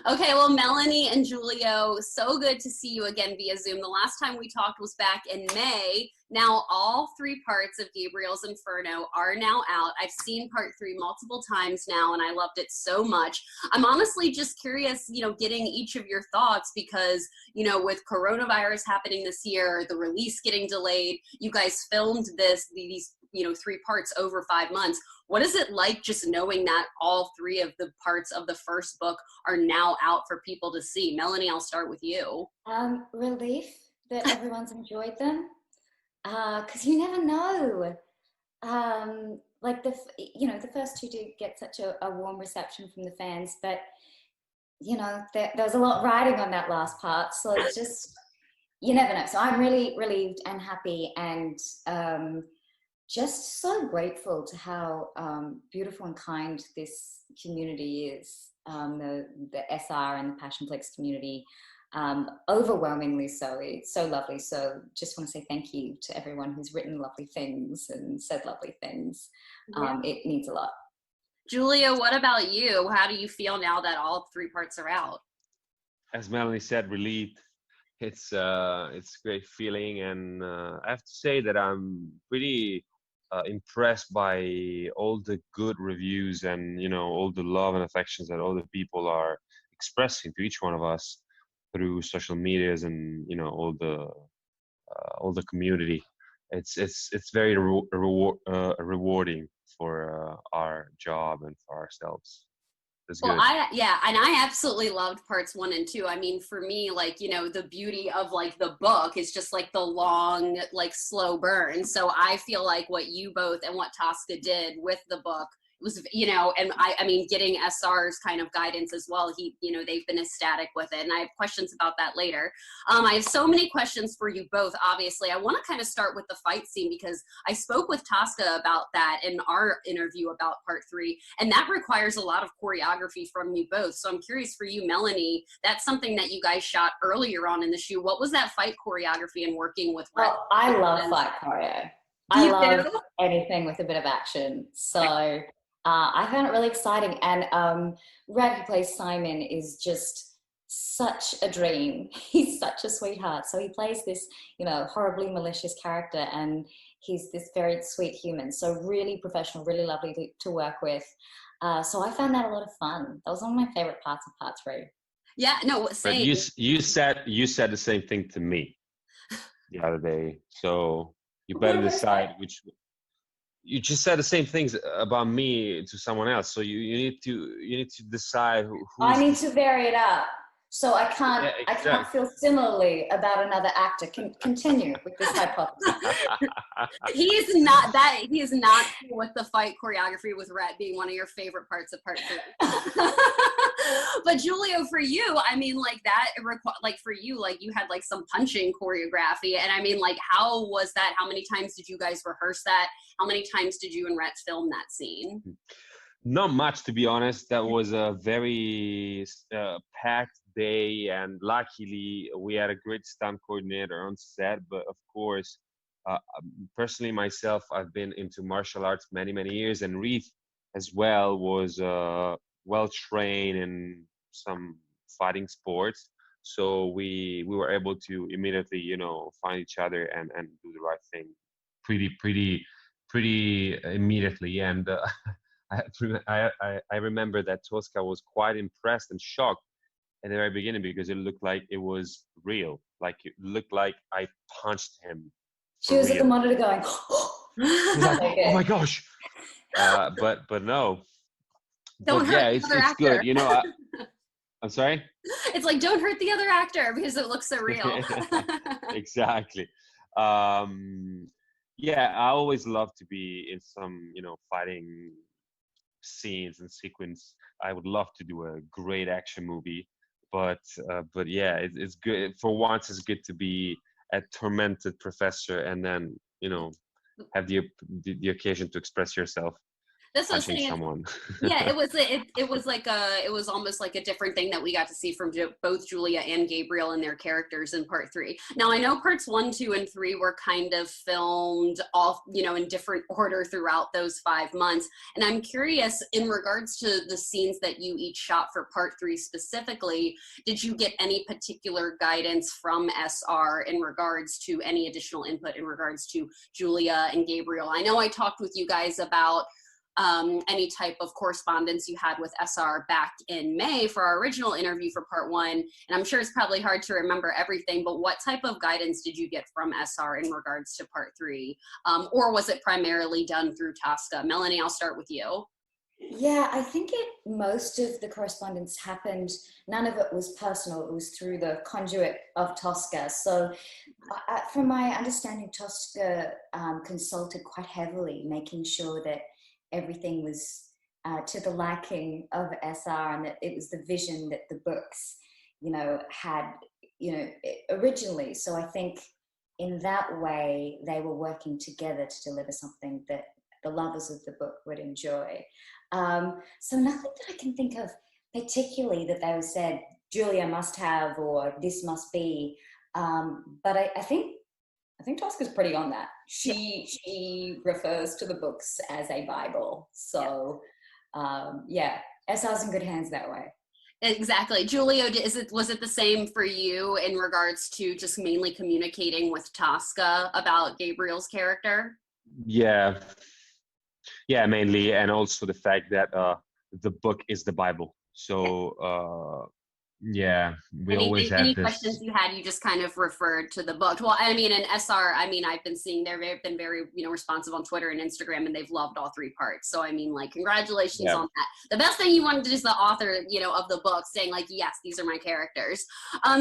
Okay, well, Melanie and Giulio, so good to see you again via Zoom. The last time we talked was back in May. Now, all three parts of Gabriel's Inferno are now out. I've seen part three multiple times now, and I loved it so much. I'm honestly just curious, getting each of your thoughts because, with coronavirus happening this year, the release getting delayed, you guys filmed these three parts over 5 months. What is it like just knowing that all three of the parts of the first book are now out for people to see? Melanie, I'll start with you. Relief that everyone's enjoyed them, because you never know. The first two did get such a warm reception from the fans, but there was a lot riding on that last part, so it's just you never know. So I'm really relieved and happy, and just so grateful to how beautiful and kind this community is. The SR and the Passionplex community, overwhelmingly so. It's so lovely. So just want to say thank you to everyone who's written lovely things and said lovely things. It means a lot. Giulio, what about you? How do you feel now that all three parts are out? As Melanie said, relieved. It's a great feeling, and I have to say that I'm pretty impressed by all the good reviews and all the love and affections that all the people are expressing to each one of us through social medias and all the community. It's very rewarding for our job and for ourselves. Well, I absolutely loved parts 1 and 2. I mean, for me, the beauty of the book is just the long, slow burn. So I feel like what you both and what Tosca did with the book was, and I mean, getting SR's kind of guidance as well. They've been ecstatic with it, and I have questions about that later. I have so many questions for you both. Obviously, I want to kind of start with the fight scene because I spoke with Tosca about that in our interview about part 3, and that requires a lot of choreography from you both. So I'm curious for you, Melanie, that's something that you guys shot earlier on in the shoot. What was that fight choreography and working with Rhett? Well, I love fight choreo. I love anything with a bit of action. So I found it really exciting. And Rhett, who plays Simon, is just such a dream. He's such a sweetheart. So he plays this, horribly malicious character, and he's this very sweet human. So really professional, really lovely to work with. So I found that a lot of fun. That was one of my favorite parts of part 3. Yeah, no, same. But you said the same thing to me the other day. So you better decide which. You just said the same things about me to someone else, so you need to decide who. I need to vary it up, so I can't feel similarly about another actor. Continue with this hypothesis. He is not cool with the fight choreography with Rhett being one of your favorite parts of part 3. But Giulio, for you, I mean, for you, you had some punching choreography, and I mean, how was that? How many times did you guys rehearse that? How many times did you and Rhett film that scene? Not much, to be honest. That was a very packed day, and luckily we had a great stunt coordinator on set. But of course, personally myself, I've been into martial arts many years, and Reith as well was well trained in some fighting sports, so we were able to immediately find each other and do the right thing pretty immediately. And I remember that Tosca was quite impressed and shocked at the very beginning because it looked like it was real. It looked like I punched him. She was at the monitor going, oh my gosh. But no. Don't hurt it's good. I'm sorry? It's don't hurt the other actor because it looks so real. Exactly. I always love to be in some, fighting scenes and sequence. I would love to do a great action movie, but it's good. For once, it's good to be a tormented professor and then, have the occasion to express yourself. That's what I was punching saying. someone. Yeah, it was almost like a different thing that we got to see from both Julia and Gabriel and their characters in part 3. Now I know parts 1, 2, and 3 were kind of filmed off, in different order throughout those 5 months. And I'm curious, in regards to the scenes that you each shot for part 3 specifically, did you get any particular guidance from SR in regards to any additional input in regards to Julia and Gabriel? I know I talked with you guys about any type of correspondence you had with SR back in May for our original interview for part 1. And I'm sure it's probably hard to remember everything, but what type of guidance did you get from SR in regards to part 3? Or was it primarily done through Tosca? Melanie, I'll start with you. Yeah, I think most of the correspondence happened, none of it was personal, it was through the conduit of Tosca. So from my understanding, Tosca consulted quite heavily, making sure that everything was to the liking of SR, and that it was the vision that the books, had, originally. So I think in that way, they were working together to deliver something that the lovers of the book would enjoy. So nothing that I can think of particularly that they said, Julia must have, or this must be. But I think Tosca's pretty on that. She refers to the books as a Bible. So, SR's in good hands that way. Exactly. Giulio, was it the same for you in regards to just mainly communicating with Tosca about Gabriel's character? Yeah, mainly, and also the fact that the book is the Bible. So we always had any this. questions you had, you just kind of referred to the book. Well, I mean, in SR, I've been seeing they've been very, responsive on Twitter and Instagram, and they've loved all 3 parts. So, congratulations on that. The best thing you wanted to do is the author, of the book saying yes, these are my characters.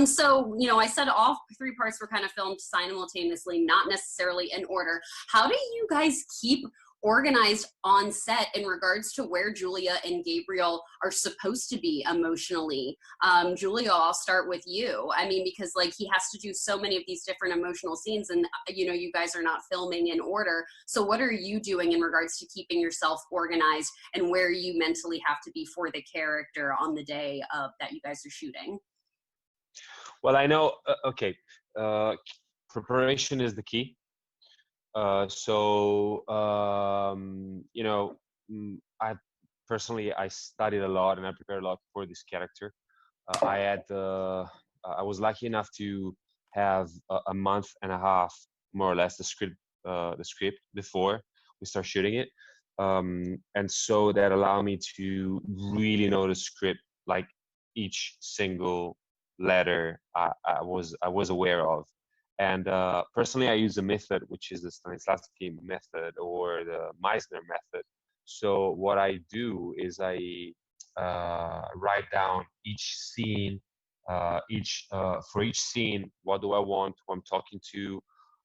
So, I said all 3 parts were kind of filmed simultaneously, not necessarily in order. How do you guys keep organized on set in regards to where Julia and Gabriel are supposed to be emotionally? Julia, I'll start with you. Because he has to do so many of these different emotional scenes, and you guys are not filming in order. So what are you doing in regards to keeping yourself organized and where you mentally have to be for the character on the day that you guys are shooting? Well, I know, preparation is the key. I studied a lot and I prepared a lot for this character. I was lucky enough to have a month and a half, more or less, the script before we start shooting it, and so that allowed me to really know the script, like each single letter I was aware of. And personally, I use a method, which is the Stanislavski method or the Meisner method. So what I do is I write down each scene, for each scene, what do I want, who I'm talking to,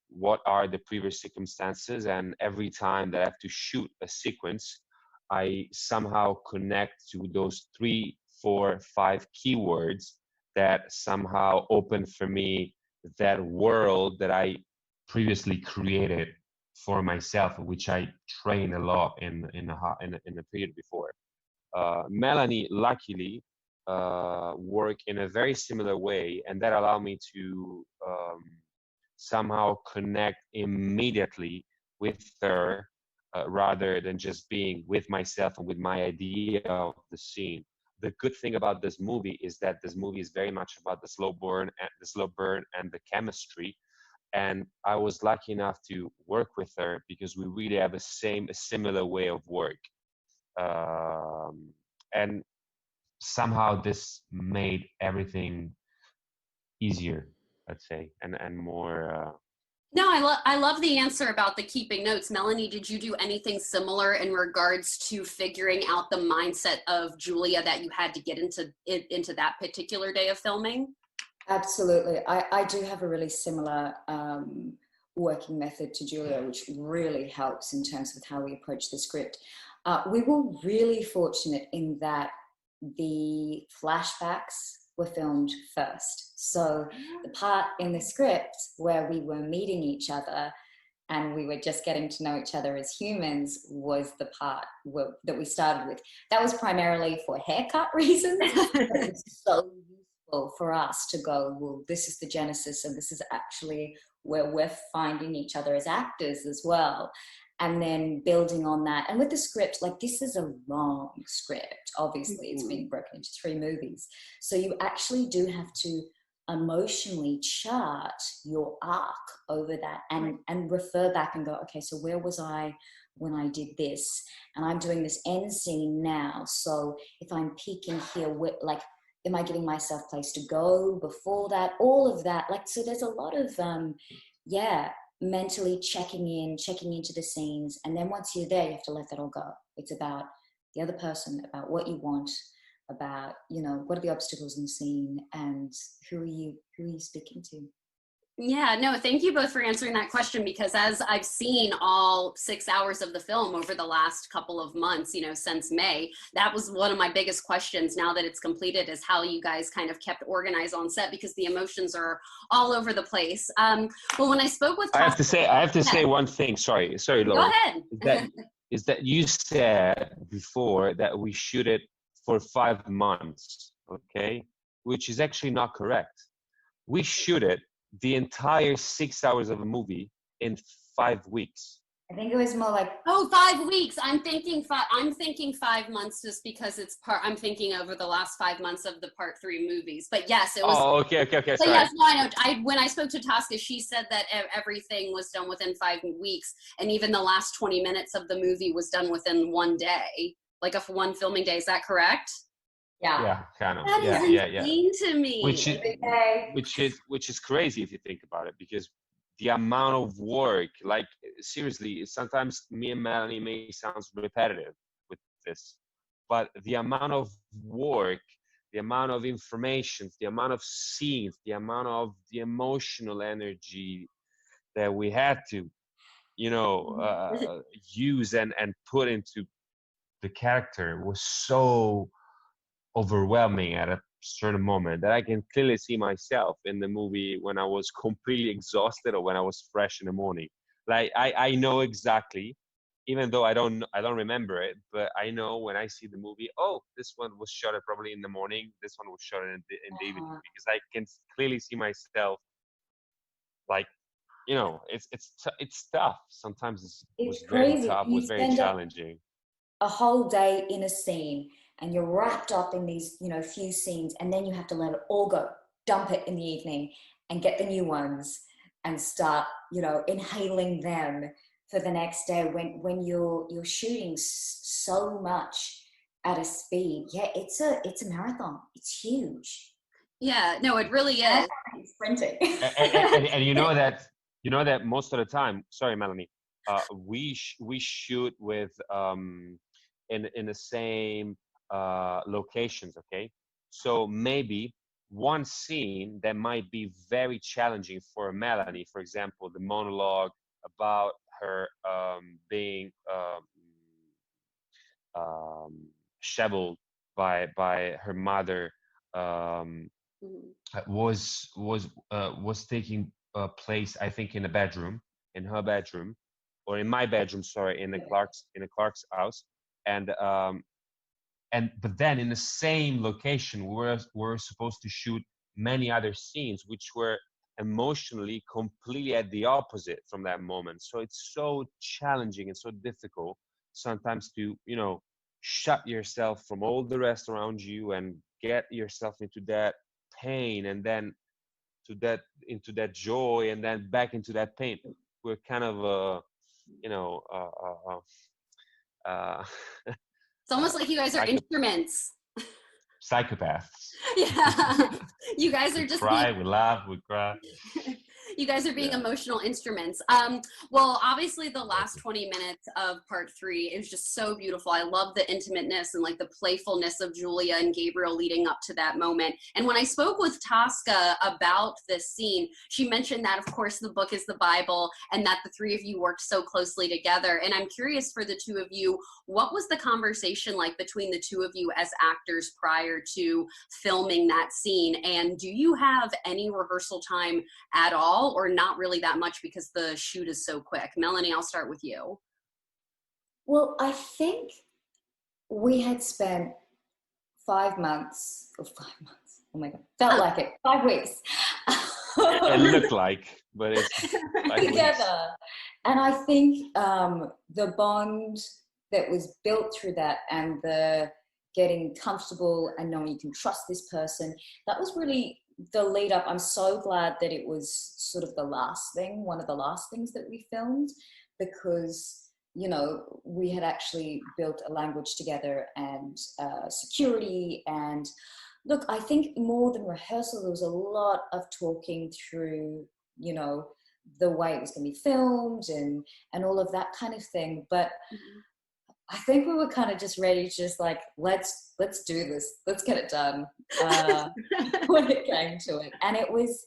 what are the previous circumstances, and every time that I have to shoot a sequence, I somehow connect to those 3, 4, 5 keywords that somehow open for me that world that I previously created for myself, which I trained a lot in the period before. Melanie, luckily, worked in a very similar way, and that allowed me to somehow connect immediately with her, rather than just being with myself and with my idea of the scene. The good thing about this movie is that this movie is very much about the slow burn and the chemistry. And I was lucky enough to work with her because we really have a similar way of work. And somehow this made everything easier, let's say, and more. No, I love the answer about the keeping notes. Melanie, did you do anything similar in regards to figuring out the mindset of Julia that you had to get into that particular day of filming? Absolutely. I do have a really similar working method to Julia, which really helps in terms of how we approach the script. We were really fortunate in that the flashbacks were filmed first. So the part in the script where we were meeting each other and we were just getting to know each other as humans was the part that we started with. That was primarily for haircut reasons. It's so useful for us to go, well, this is the genesis, and this is actually where we're finding each other as actors as well. And then building on that. And with the script, like, this is a long script. Obviously, it's been broken into 3 movies. So you actually do have to emotionally chart your arc over that and refer back and go, okay, so where was I when I did this? And I'm doing this end scene now. So if I'm peaking here, like, am I giving myself place to go before that? All of that. Like, so there's a lot of, mentally checking into the scenes. And then once you're there, you have to let that all go. It's about the other person, about what you want, about, you know, what are the obstacles in the scene, and who are you speaking to? Yeah, no, thank you both for answering that question, because as I've seen all 6 hours of the film over the last couple of months, you know, since May, that was one of my biggest questions now that it's completed, is how you guys kind of kept organized on set, because the emotions are all over the place. Well, when I spoke with I have to say one thing. Sorry, Lauren. Go ahead. Is that you said before that we shoot it for 5 months, okay? Which is actually not correct. We shoot it the entire 6 hours of a movie in 5 weeks. I think it was more like 5 weeks. I'm thinking 5 months, just because it's I'm thinking over the last 5 months of the part 3 movies. But yes, it was. Oh, okay. But sorry. yes, no, I know. When I spoke to Tosca, she said that everything was done within 5 weeks, and even the last 20 minutes of the movie was done within 1 day, like one filming day. Is that correct? Yeah, kind of. That is insane to me. Which is crazy if you think about it, because the amount of work, like, seriously, sometimes me and Melanie may sound repetitive with this, but the amount of work, the amount of information, the amount of scenes, the amount of the emotional energy that we had to, you know, use and put into the character was so overwhelming at a certain moment that I can clearly see myself in the movie when I was completely exhausted or when I was fresh in the morning. Like, I know exactly, even though I don't remember it, but I know when I see the movie, oh, this one was shot probably in the morning, this one was shot in the evening, because I can clearly see myself. Like, you know, it's tough. Sometimes it was crazy. very tough, it was very challenging. A whole day in a scene, and you're wrapped up in these, you know, few scenes, and then you have to let it all go, dump it in the evening, and get the new ones, and start, you know, inhaling them for the next day. When you're shooting so much at a speed, it's a marathon. It's huge. Yeah, no, it really is. It's sprinting. and you know that most of the time. Sorry, Melanie. We shoot with in the same locations, okay? So maybe one scene that might be very challenging for Melanie, for example, the monologue about her being shoveled by her mother, was taking place, I think, in her bedroom, or in my bedroom, sorry, in the Clark's house, but then in the same location, we're supposed to shoot many other scenes, which were emotionally completely at the opposite from that moment. So it's so challenging and so difficult sometimes to, you know, shut yourself from all the rest around you and get yourself into that pain, and then into that joy, and then back into that pain. We're kind of it's almost like you guys are instruments. Psychopaths. Yeah. You guys are just we laugh, we cry. You guys are being emotional instruments. Well, obviously the last 20 minutes of part 3 is just so beautiful. I love the intimateness and like the playfulness of Giulia and Gabriel leading up to that moment. And when I spoke with Tosca about this scene, she mentioned that, of course, the book is the Bible, and that the 3 of you worked so closely together. And I'm curious, for the 2 of you, what was the conversation like between the 2 of you as actors prior to filming that scene? And do you have any rehearsal time at all? difficult or not really that much because the shoot is so quick? Melanie, I'll start with you. Well, I think we had spent 5 months, oh my God, felt like it, 5 weeks. It looked like, but it's 5 weeks. Together. And I think the bond that was built through that, and the getting comfortable and knowing you can trust this person, that was really the lead up. I'm so glad that it was sort of one of the last things that we filmed, because, you know, we had actually built a language together, and security. And look, I think more than rehearsal, there was a lot of talking through, you know, the way it was going to be filmed and all of that kind of thing. But I think we were kind of just ready to just like, let's do this. Let's get it done when it came to it. And it was,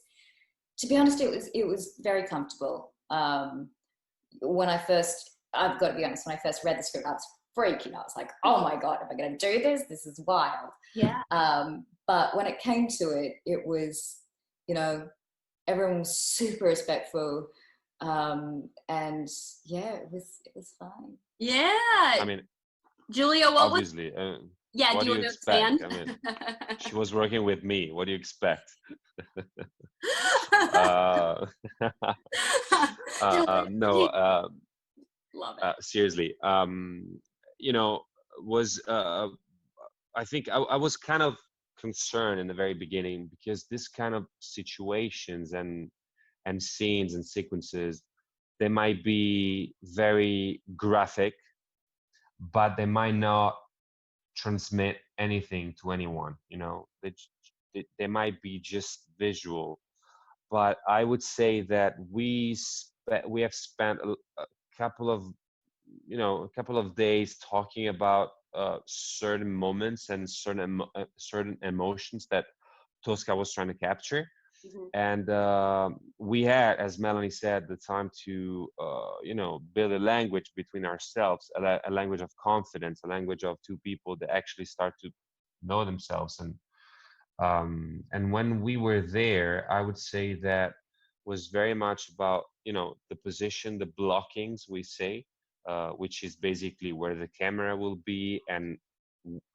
to be honest, it was very comfortable. When I've got to be honest, when I first read the script, I was freaking out. I was like, oh my God, am I going to do this? This is wild. Yeah. But when it came to it, it was, you know, everyone was super respectful. And yeah, it was fine. Yeah. I mean, Julia, what obviously, was? Yeah, what do you do you expect? understand? I mean, she was working with me. What do you expect? No. Love it. Seriously, you know, I think I was kind of concerned in the very beginning, because this kind of situations and scenes and sequences, they might be very graphic, but they might not transmit anything to anyone. You know, they might be just visual. But I would say that we have spent a couple of days talking about certain moments and certain emotions that Tosca was trying to capture. And we had, as Melanie said, the time to build a language between ourselves, a language of confidence, a language of two people that actually start to know themselves. And when we were there, I would say that was very much about, you know, the position, the blockings, we say, which is basically where the camera will be and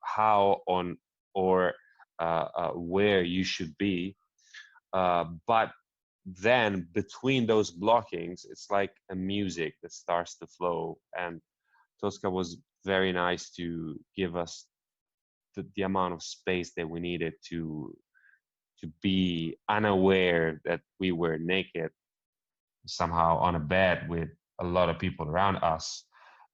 how on or where you should be. But then between those blockings, it's like a music that starts to flow. And Tosca was very nice to give us the amount of space that we needed to be unaware that we were naked somehow on a bed with a lot of people around us,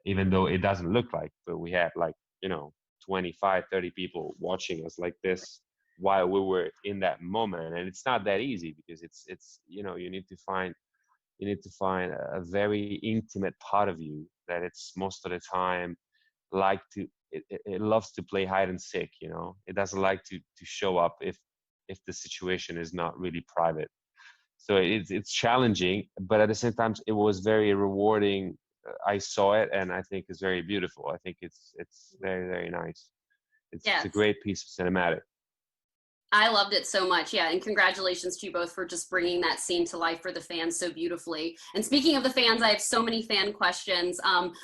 even though it doesn't look like, but we had like, you know, 25, 30 people watching us like this while we were in that moment. And it's not that easy, because it's you know, you need to find a very intimate part of you that it's most of the time like to it loves to play hide and seek. You know, it doesn't like to show up if the situation is not really private. So it's challenging, but at the same time it was very rewarding. I saw it, and I think it's very beautiful. I think it's very, very nice. It's a great piece of cinematic. I loved it so much. Yeah. And congratulations to you both for just bringing that scene to life for the fans so beautifully. And speaking of the fans, I have so many fan questions.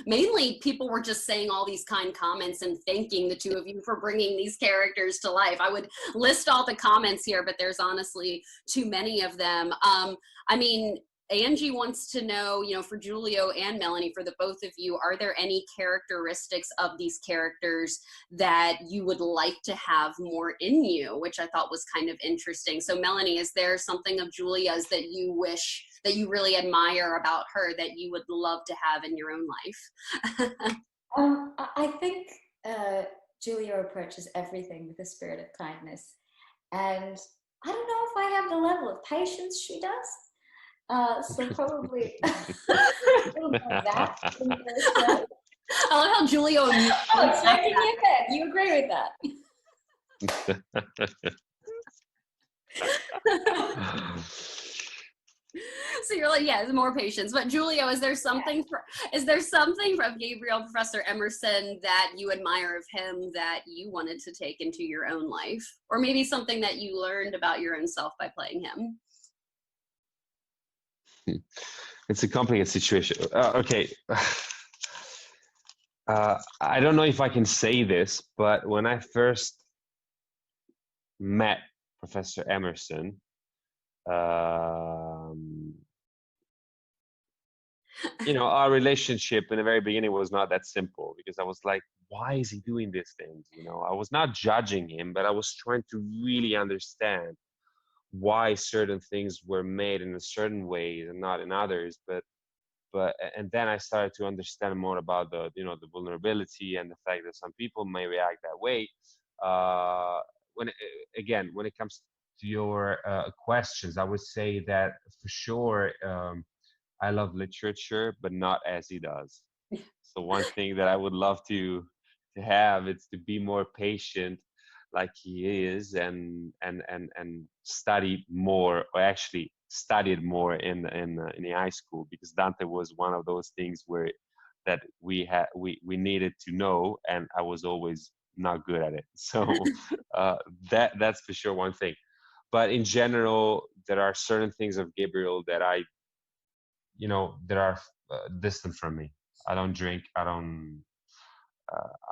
Mainly people were just saying all these kind comments and thanking the two of you for bringing these characters to life. I would list all the comments here, but there's honestly too many of them. I mean, Angie wants to know, you know, for Giulio and Melanie, for the both of you, are there any characteristics of these characters that you would like to have more in you, which I thought was kind of interesting. So Melanie, is there something of Giulia's that you wish, that you really admire about her, that you would love to have in your own life? I think Giulio approaches everything with a spirit of kindness. And I don't know if I have the level of patience she does. So probably that. I love how Giulio. Oh, shaking your head. You agree with that? So you're like, yeah, more patience. But Giulio, is there something from Gabriel, Professor Emerson, that you admire of him that you wanted to take into your own life, or maybe something that you learned about your own self by playing him? It's a complicated situation. Okay. I don't know if I can say this, but when I first met Professor Emerson, our relationship in the very beginning was not that simple, because I was like, why is he doing these things? I was not judging him, but I was trying to really understand why certain things were made in a certain way and not in others. And then I started to understand more about the vulnerability and the fact that some people may react that way. When it comes to your questions, I would say that for sure, I love literature, but not as he does. So one thing that I would love to have is to be more patient like he is, and study more, or actually studied more in the high school, because Dante was one of those things that we needed to know, and I was always not good at it. So that's for sure one thing. But in general, there are certain things of Gabriel that that are distant from me. I don't drink. I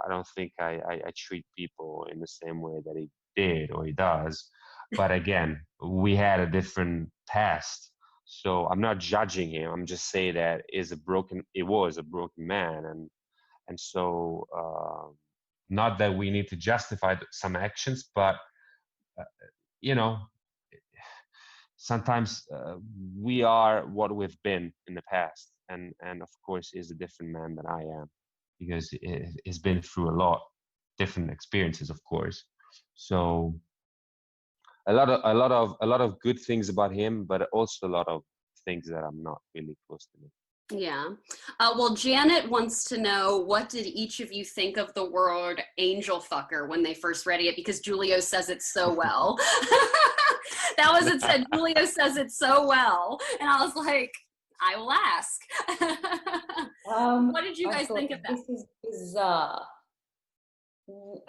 don't think I treat people in the same way that he did or he does. But again, we had a different past. So I'm not judging him. I'm just saying that it was a broken man. And so, not that we need to justify some actions, but, sometimes we are what we've been in the past. And of course, he's a different man than I am, because he's been through a lot different experiences, of course. So a lot of good things about him, but also a lot of things that I'm not really close to me. Yeah. Well, Janet wants to know, what did each of you think of the word angel fucker when they first read it? Because Giulio says it so well. That was it said. Giulio says it so well. And I was like, I will ask. What did you guys think of that? This is bizarre. Where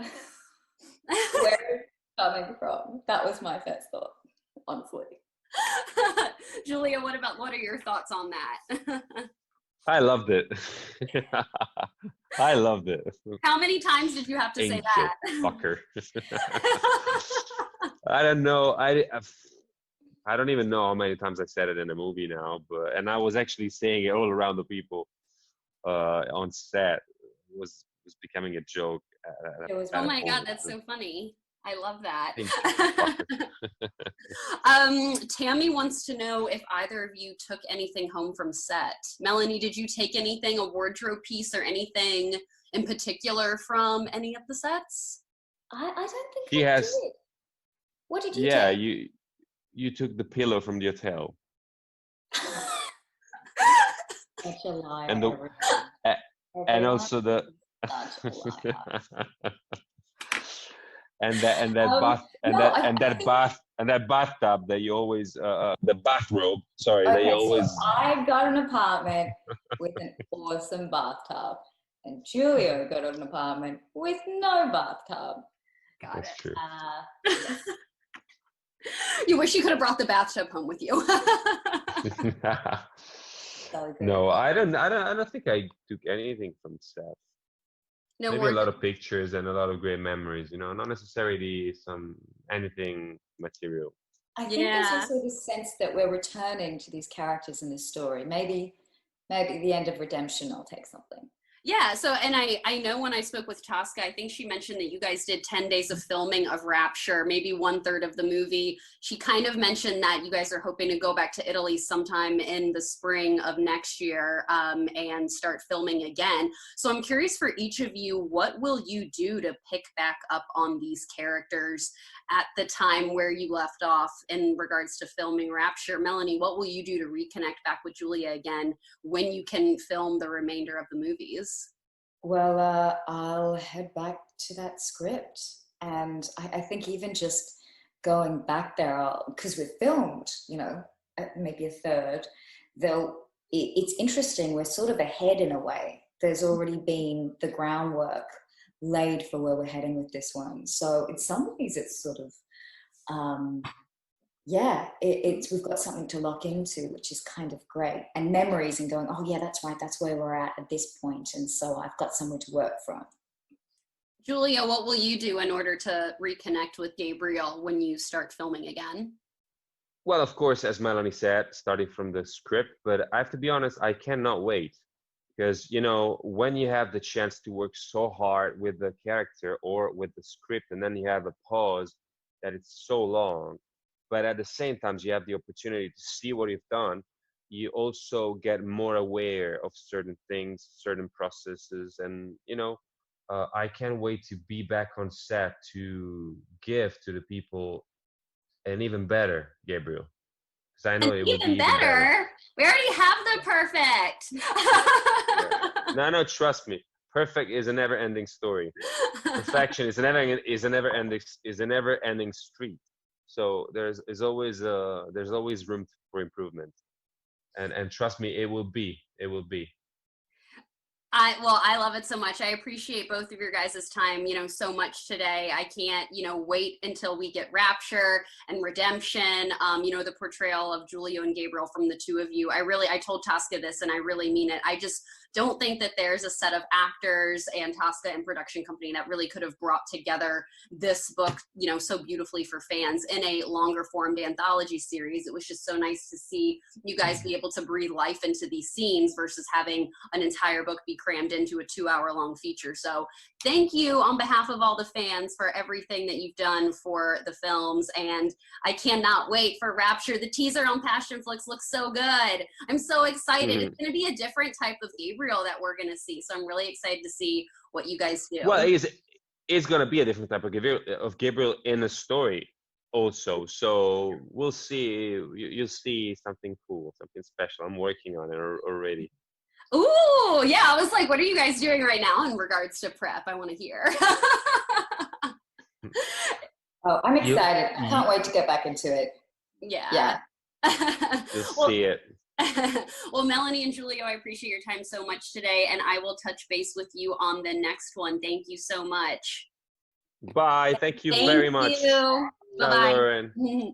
it's coming from? That was my first thought, honestly. Giulio, what are your thoughts on that? I loved it. I loved it. How many times did you have to say that? Fucker. I don't know. I don't even know how many times I said it in the movie now, and I was actually saying it all around the people on set. It was becoming a joke. Oh my God, that's so funny. I love that. Tammy wants to know if either of you took anything home from set. Melanie, did you take anything, a wardrobe piece or anything in particular from any of the sets? I don't think I did. What did you take? Yeah, you took the pillow from the hotel. Such a liar. And also the and that bathtub that you always the bathrobe. Sorry, okay, that you always. So I got an apartment with an awesome bathtub, and Giulio got an apartment with no bathtub. Got That's it. True. Yes. You wish you could have brought the bathtub home with you. No, I don't think I took anything from set. No, maybe a lot of pictures and a lot of great memories. Not necessarily anything material. I think there's also this sense that we're returning to these characters in this story. Maybe at the end of redemption, I'll take something. Yeah, so, and I know when I spoke with Tosca, I think she mentioned that you guys did 10 days of filming of Rapture, maybe 1/3 of the movie. She kind of mentioned that you guys are hoping to go back to Italy sometime in the spring of next year and start filming again. So I'm curious for each of you, what will you do to pick back up on these characters at the time where you left off in regards to filming Rapture? Melanie, what will you do to reconnect back with Giulia again when you can film the remainder of the movies? Well, I'll head back to that script. And I think even just going back there, because we've filmed, maybe a third, it's interesting. We're sort of ahead in a way. There's already been the groundwork laid for where we're heading with this one. So in some ways it's sort of yeah, it's we've got something to lock into, which is kind of great, and memories, and going, oh yeah, that's right, that's where we're at this point, and so I've got somewhere to work from. Julia, what will you do in order to reconnect with Gabriel when you start filming again? Well, of course, as Melanie said, starting from the script, but I have to be honest, I cannot wait. Because, you know, when you have the chance to work so hard with the character or with the script, and then you have a pause that it's so long, but at the same time, you have the opportunity to see what you've done, you also get more aware of certain things, certain processes, and, you know, I can't wait to be back on set to give to the people an even better Gabriel, because I know And it will be even even better. better, we already have the perfect. Yeah. No, no, trust me. Perfect is a never-ending story. Perfection is a never-ending street. So there's always room for improvement. And trust me, it will be. I love it so much. I appreciate both of your guys' time, so much today. I can't, wait until we get Rapture and Redemption, the portrayal of Giulio and Gabriel from the two of you. I told Tosca this and I really mean it. I just don't think that there's a set of actors and Tosca and production company that really could have brought together this book, so beautifully for fans in a longer formed anthology series. It was just so nice to see you guys be able to breathe life into these scenes versus having an entire book be crammed into a 2-hour long feature. So thank you on behalf of all the fans for everything that you've done for the films. And I cannot wait for Rapture. The teaser on Passionflix looks so good. I'm so excited. Mhm. It's going to be a different type of Gabriel that we're going to see. So I'm really excited to see what you guys do. Well, it's gonna be a different type of Gabriel in a story also. So we'll see. You'll see something cool, something special. I'm working on it already. Ooh, yeah. I was like, what are you guys doing right now in regards to prep? I want to hear. Oh, I'm You, excited. I you can't wait to get back into it. Yeah. Yeah. you'll Well, see it. well, Melanie and Giulio, I appreciate your time so much today, and I will touch base with you on the next one. Thank you so much. Bye. Thank you Thank very much. you. Ciao, Lauren. Bye-bye.